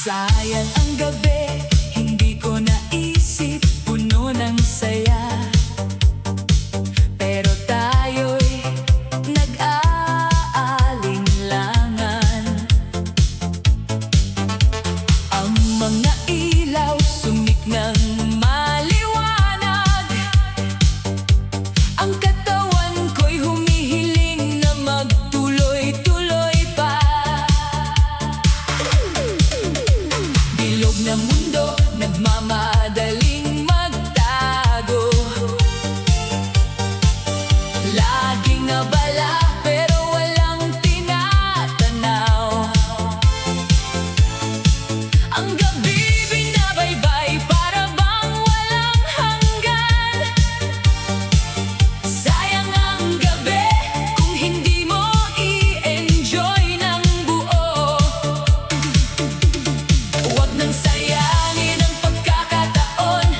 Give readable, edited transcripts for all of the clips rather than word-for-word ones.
Sayang ang gabi, hindi ko naisip, puno ng saya. Pero tayo'y nag-aalinlangan. Ang mga ilaw sumiknang maliwanag. Ang katawan ko'y humihiling na magtuloy-tuloy pa. Bilog na mundo, nagmamadaling magtago. Laging abala, pero walang tinatanaw. Ang gabi binabaybay, para bang walang hanggan. Sayang ang gabi, kung hindi mo i-enjoy ng buo. Huwag nang sayangin ang pagkakataon.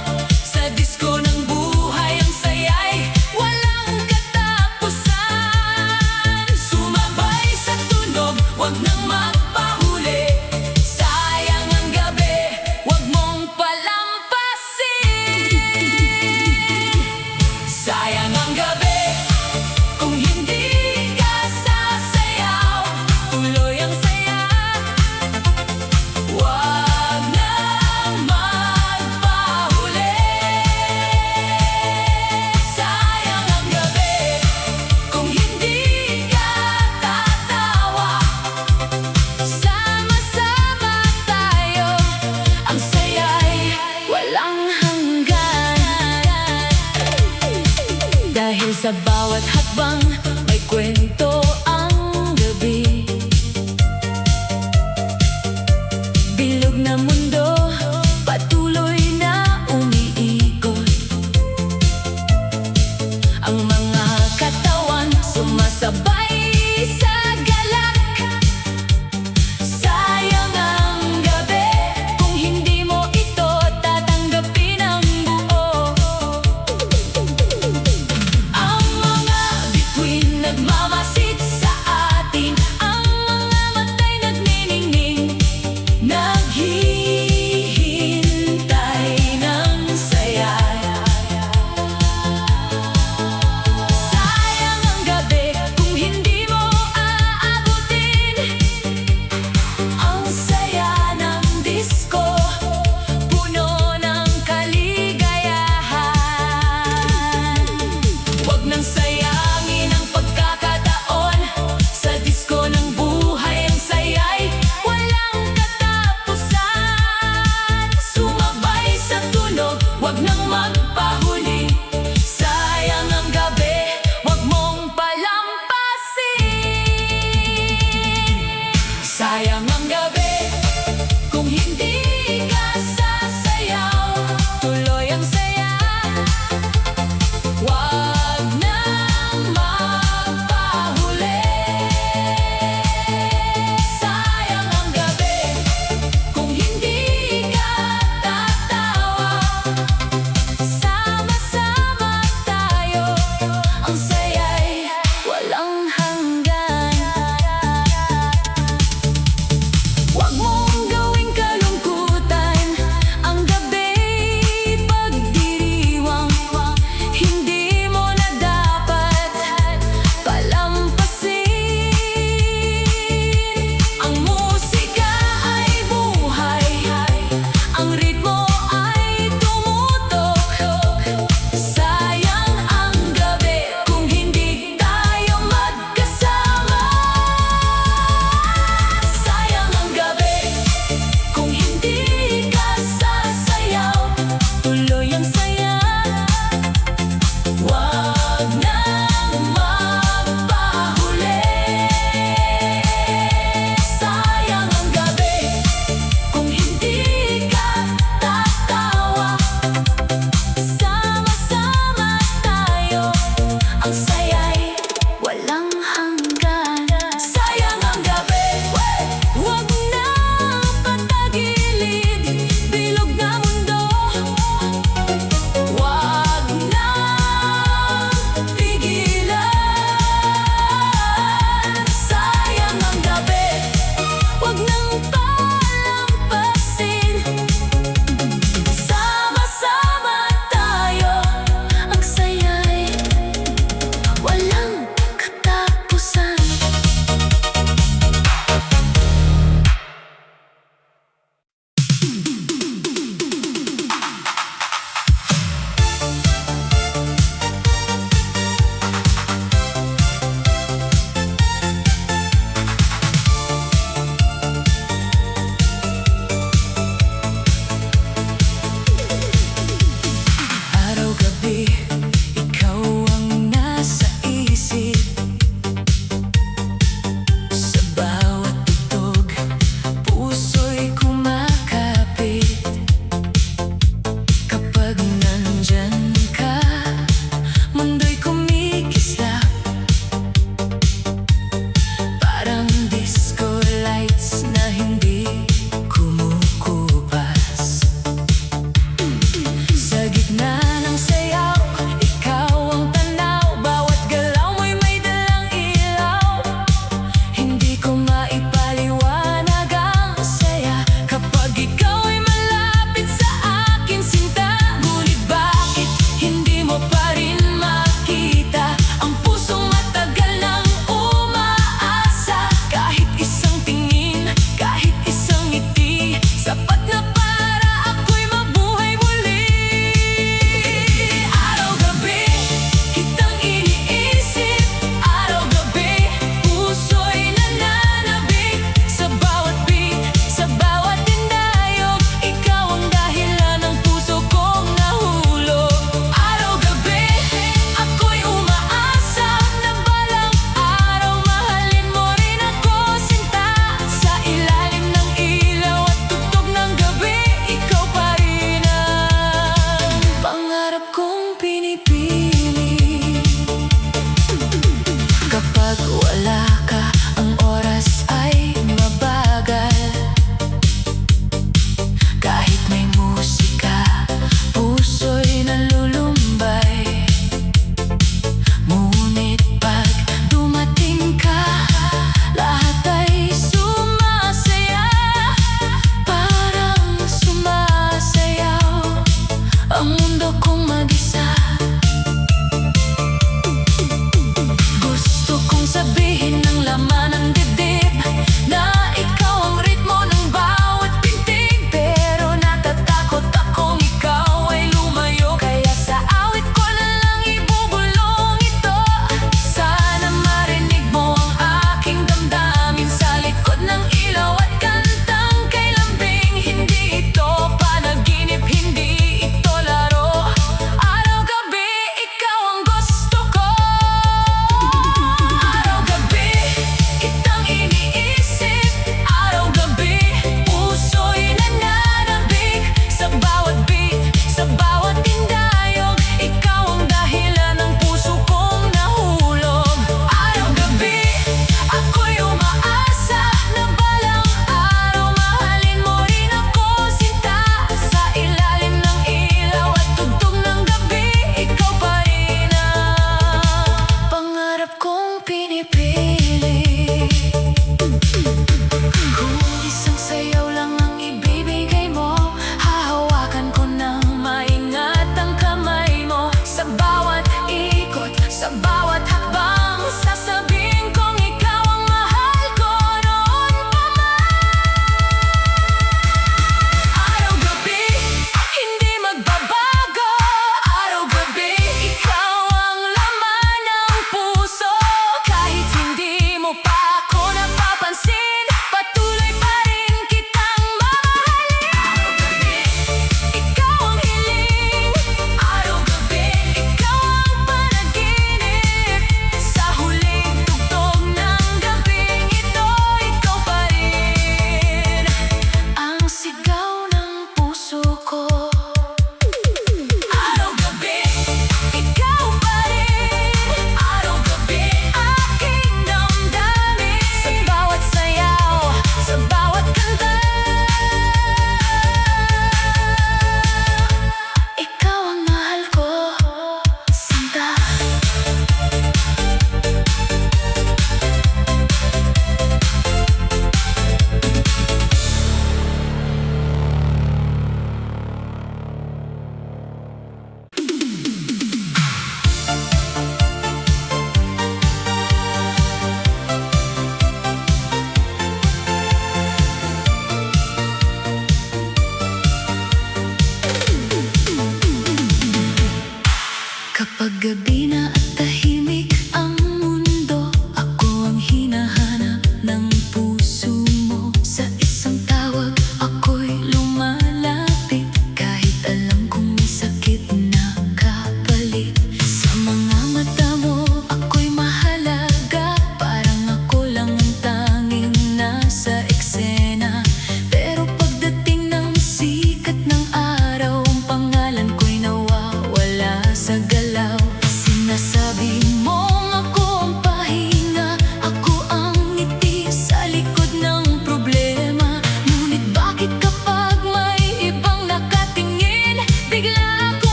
Sa disko ng buhay, ang saya'y walang katapusan. Sumabay sa tunog, huwag nang magpahuli. Sayang ang gabi, huwag mong palampasin. Sayang ang gabi, kung hindi ka sasayaw. Tuloy ang saya, huwag nang magpahuli. Sayang ang gabi, kung hindi ka tatawa. Sama-sama tayo, ang saya'y walang hanggan. Dahil sa bawat hakbang, may kwento ang gabi. Bilog na mundo, patuloy na umiikot. Ang mga katawan sumasabay sa galak. Sayang ang gabi, kung hindi mo ito tatanggapin ang buo. Ang mga bituin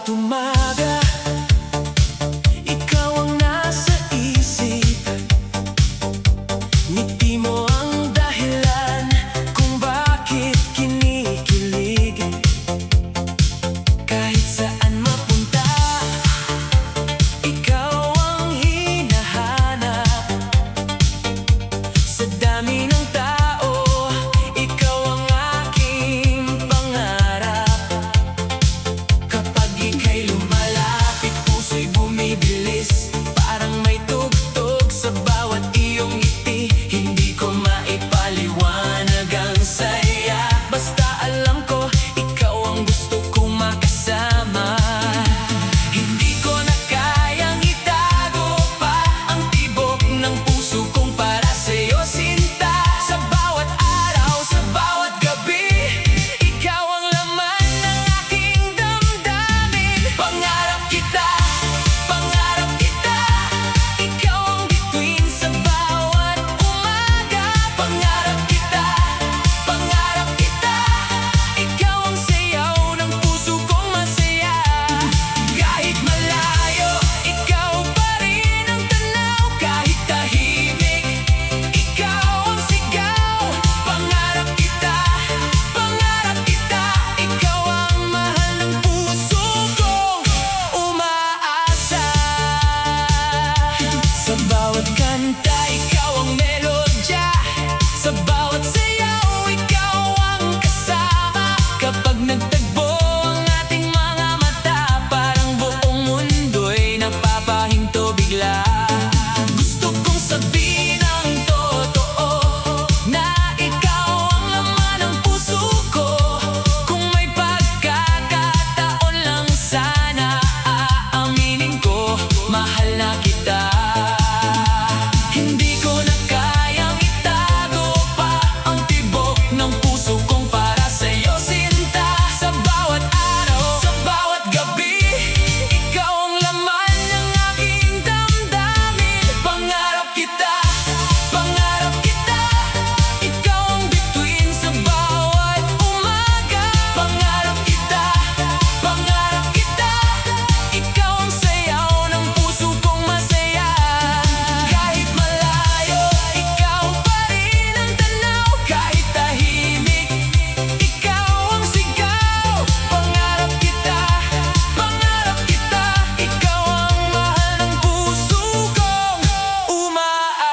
bawat umaga, ikaw ang nasa isip. Ngiti mo ang dahilan kung bakit kinikilig. Kahit saan mapunta, ikaw ang hinahanap. Sa dami ng tao, ikaw ang aking pangarap. Kapag ika'y lumalapit, puso'y bumibilis. Parang may tugtog sa bawat iyong ngiti. Hindi ko maipaliwanag ang saya, basta alam ko, ikaw ang gusto kong makasama. Hindi ko na kayang itago pa ang tibok ng puso kong para sa'yo, sinta. Sa bawat araw, sa bawat gabi, ikaw ang laman ng aking damdamin. Pangarap kita, pangarap kita. Ikaw ang bituin sa bawat umaga. Pangarap kita, pangarap kita. Ikaw ang sayaw ng puso kong masaya. Kahit malayo, ikaw pa rin ang tanaw. Kahit tahimik, ikaw ang sigaw. Pangarap kita, pangarap kita. Ikaw ang mahal ng puso kong umaasa. Sa bawat kanta, ikaw ang melodya. Sa bawat sayaw, ikaw ang kasama. Kapag nagtagpo ang ating mga mata, parang buong mundo'y napapahinto bigla. Gusto kong sabihin ang totoo, na ikaw ang laman ng puso ko. Kung may pagkakataon lang sana, aaminin ko, mahal na kita. Hindi ko na kayang itago pa ang tibok ng puso kong para sa'yo, sinta. Sa bawat araw, sa bawat gabi, ikaw ang laman ng aking damdamin. Pangarap kita, pangarap kita. Ikaw ang bituin sa bawat umaga. Pangarap kita, pangarap kita. Ikaw ang sayaw ng puso kong masaya. Kahit malayo, ikaw pa rin ang tanaw. Kahit tahimik, ikaw ang sigaw. Pangarap kita, pangarap kita. Ikaw ang mahal ng puso kong umaasa.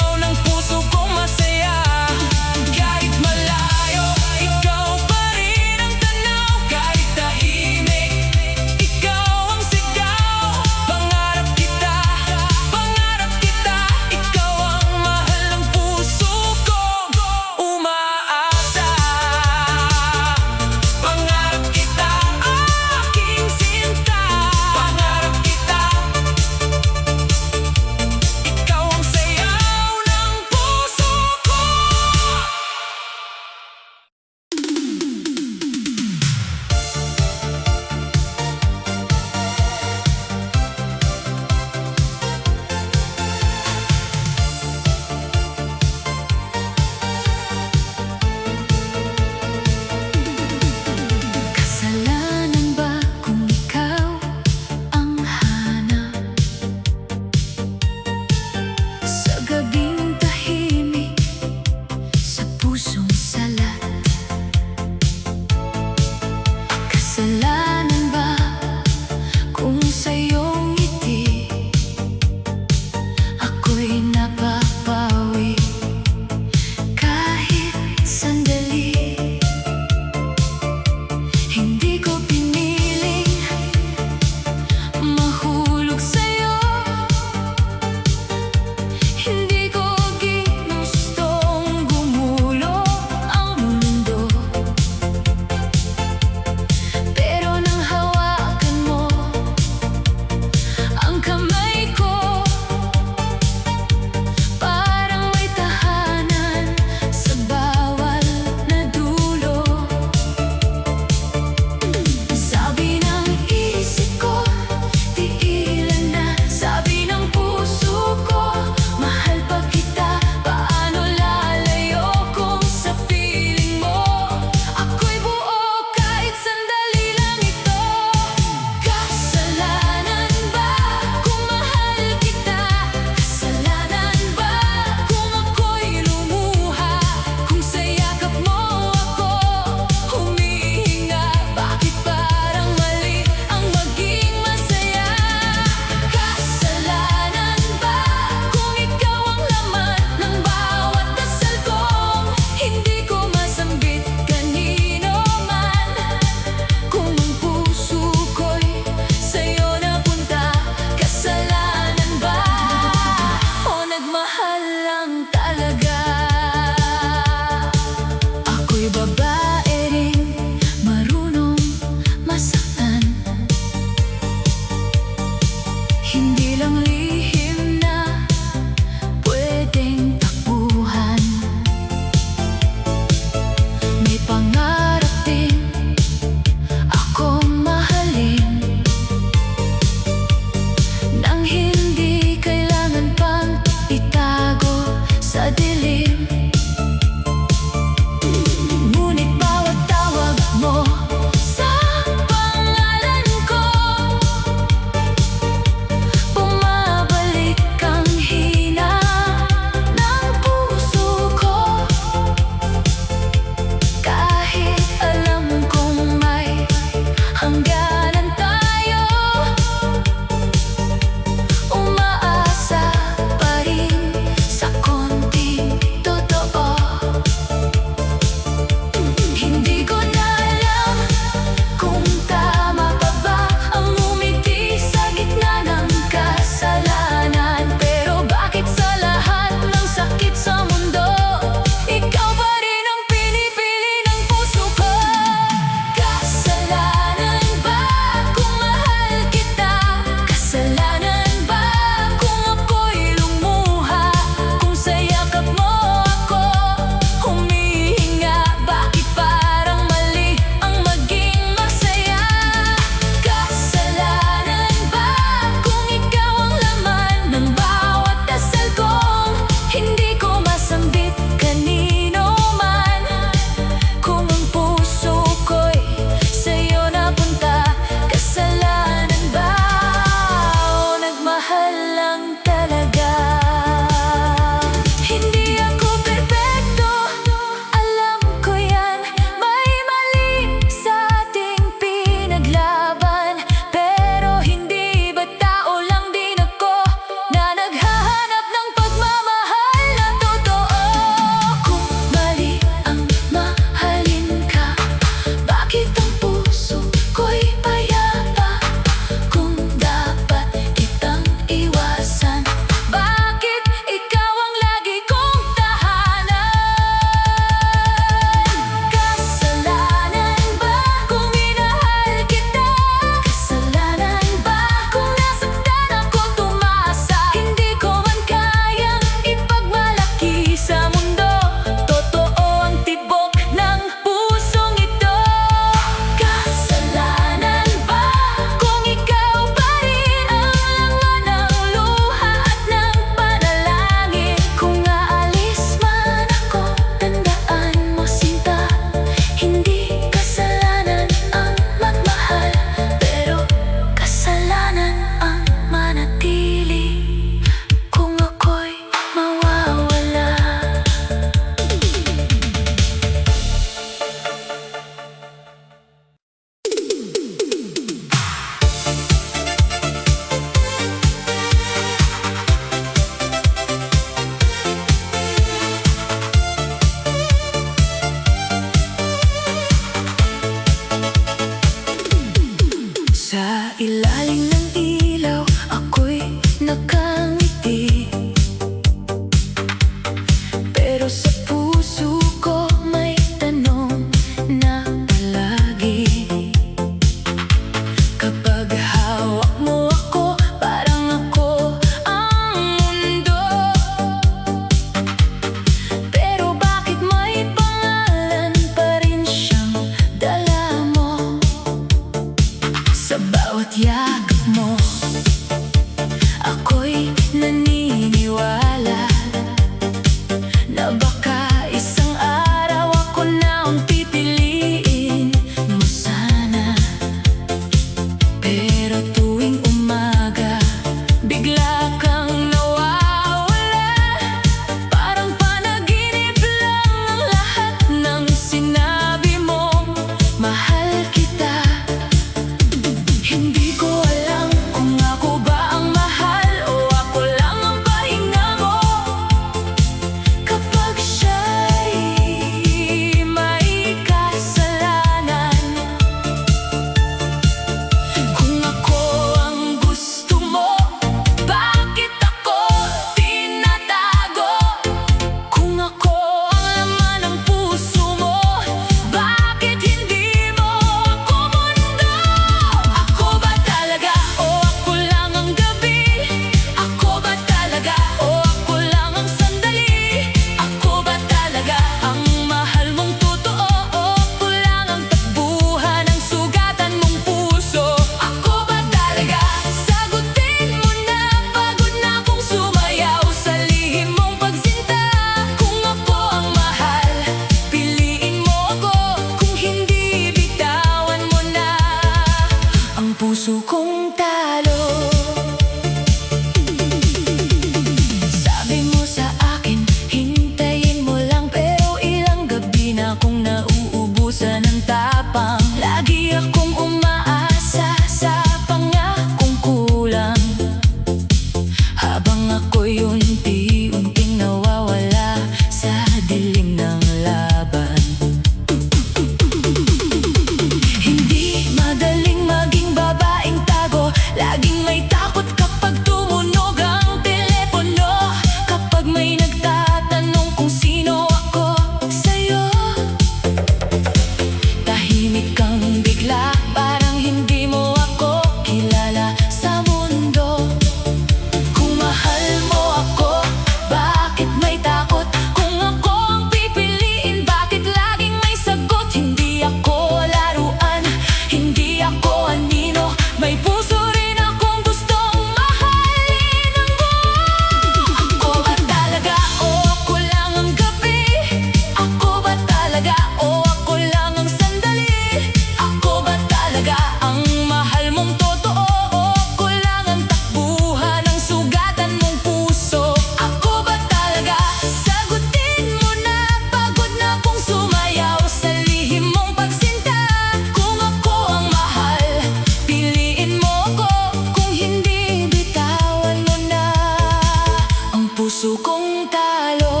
puso kong talo.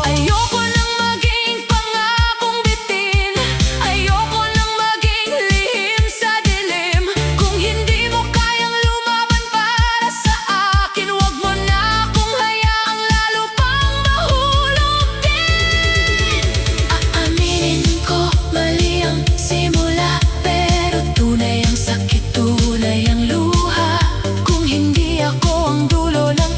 Ayoko nang maging pangakong bitin, ayoko nang maging lihim sa dilim. Kung hindi mo kayang lumaban para sa akin, wag mo na akong hayaang lalo pang mahulog din. Aaminin ko, mali ang simula, pero tunay ang sakit, tunay ang luha. Kung hindi ako ang dulo ng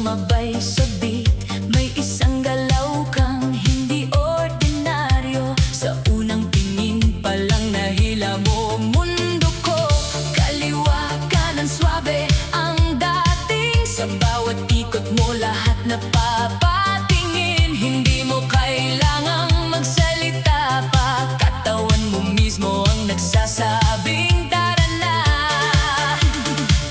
sumabay sa beat. May isang galaw kang hindi ordinaryo. Sa unang tingin pa lang nahila mo mundo ko. Kaliwa, kanan, swabe ang dating. Sa bawat ikot mo lahat napapatingin. Hindi mo kailangang magsalita pa. Katawan mo mismo ang nagsasabing tara na.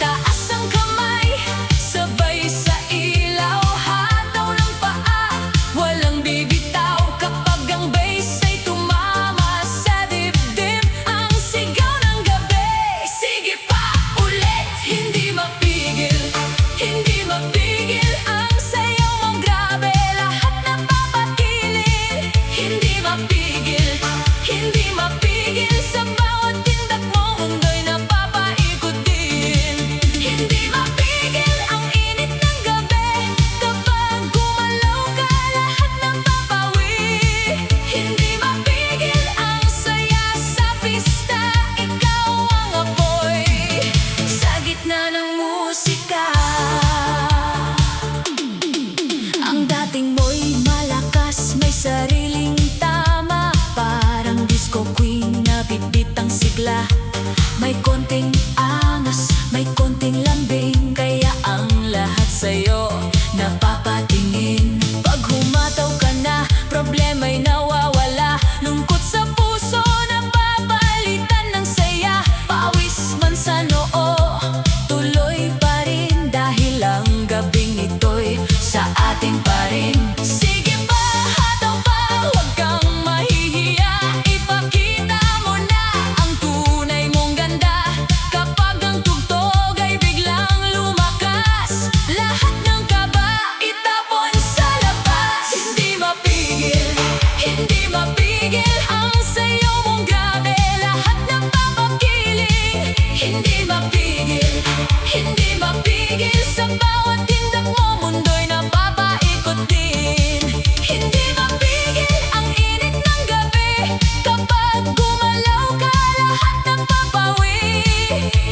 Taas ang kamay, sabay sa ilaw. Hataw ng paa, walang bibitaw. Kapag ang bass ay tumama sa dibdib, ang sigaw ng gabi. Sige pa ulit, hindi mapigil. Hindi mapigil ang sayaw mong grabe. Lahat napapakilig. Hindi mapigil, hindi mapigil. Sa bawat tindak mo, mundo'y napapaikot din. Hindi mapigil ang init ng gabi. Kapag gumalaw ka, lahat napapawi. Hindi mapigil ang saya sa pista. Ikaw ang apoy sa gitna ng musika. Ang dating mo'y malakas, may sariling tama. Parang disco queen na bitbit ang sigla. May konting angas, may konting lambing. Kaya ang lahat sa'yo napapatingin. Pag humataw ka na, problema'y nawawala. Lungkot sa puso, napapalitan ng saya. Pawis man sa noo, tuloy pa rin. Dahil ang gabing ito'y sa atin pa rin. Sige pa, hataw pa, huwag kang mahihiya. Ipakita mo na ang tunay mong ganda. Kapag ang tugtog ay biglang lumakas, lahat ng kaba itapon sa labas. Hindi mapigil, hindi mapigil ang sayaw mong grabe. Lahat napapakilig. Hindi mapigil, hindi mapigil. Sa bawat tindak mo, mundo'y napapaikot din. Hindi mapigil ang init ng gabi. Kapag gumalaw ka, lahat napapawi.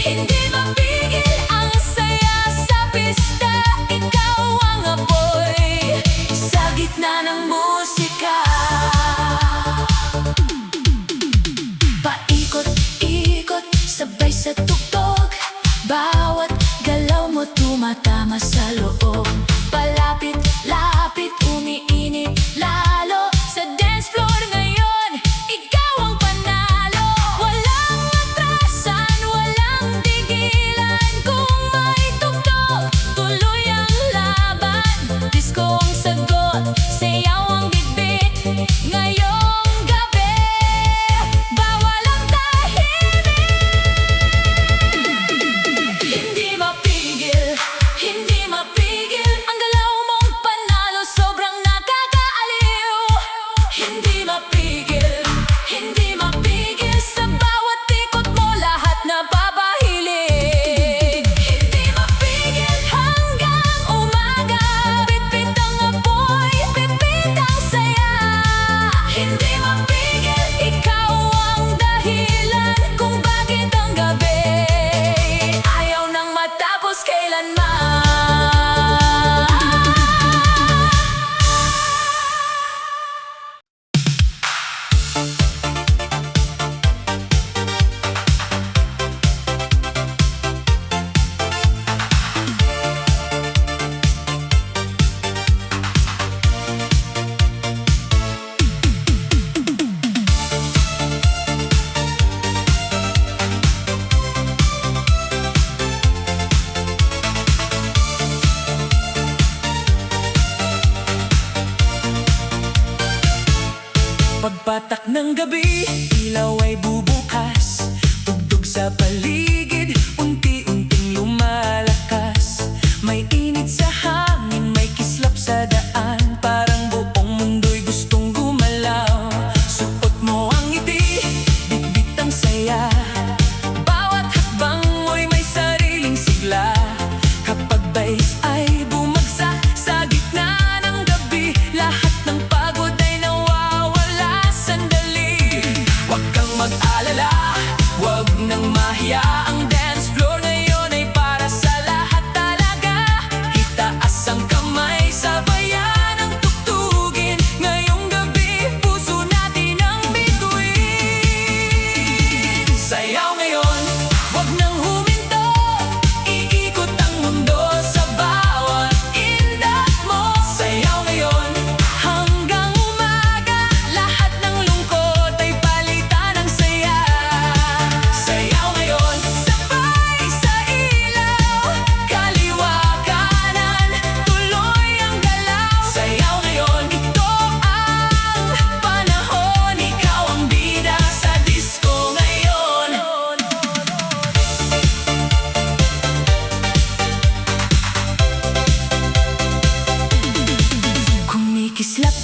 Hindi mapigil ang saya sa pista. Ikaw ang apoy sa gitna ng musika. Paikot-ikot, sabay sa tugtog. Bawat galaw mo tumatama sa loob. Palapit-lapit, umiinit lalo. Sa dance floor ngayon, ikaw ang panalo. Walang atrasan, walang tigilan. Kung may tugtog, tuloy ang laban. Disco ang sagot, sayaw ang bitbit. Ngayong gabi, bawal ang tahimik. Hindi mapigil, hindi mapigil ang galaw mong panalo. Sobrang nakakaaliw. Hindi mapigil, hindi mapigil. Sa bawat ikot mo, lahat napapahilig. Hindi mapigil hanggang umaga. Bitbit ang apoy, bitbit ang saya. Hindi mapigil, ikaw ang dahilan kung bakit ang gabi ayaw nang matapos kailanman. Pagpatak ng gabi, ilaw ay bubukas. Tugtog sa paligid, unti-unting lumalakas. May init sa hangin, may kislap sa daan. Parang buong mundo'y gustong gumalaw. Suot mo ang ngiti, bitbit ang saya. Bawat hakbang mo'y may sariling sigla. Kapag bass ay bumagsak sa gitna ng gabi, lahat ng pagod ay nawawala sandali. Huwag kang mag-alala, huwag nang mahiya ang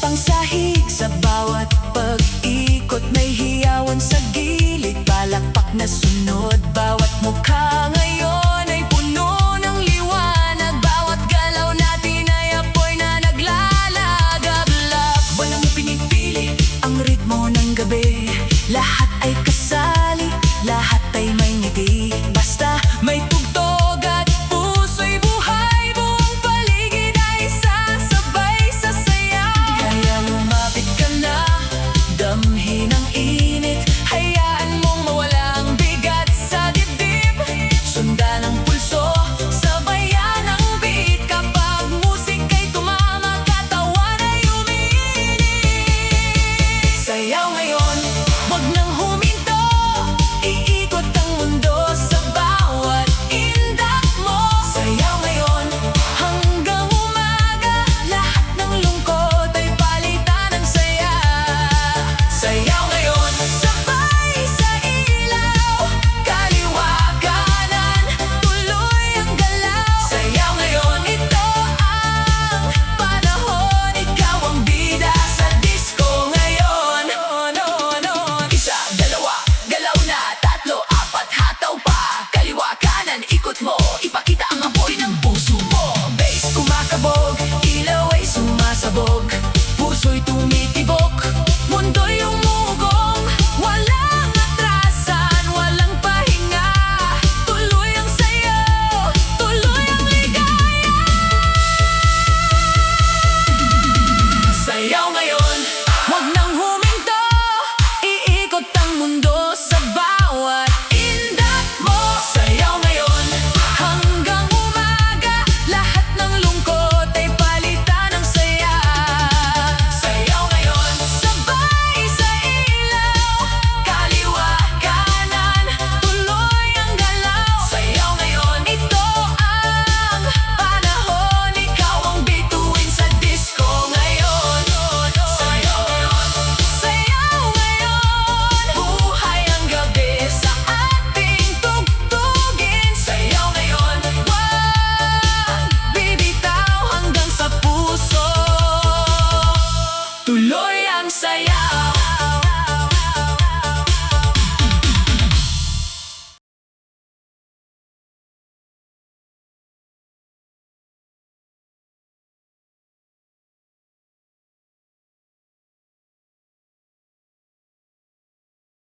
pangsahig sa bawat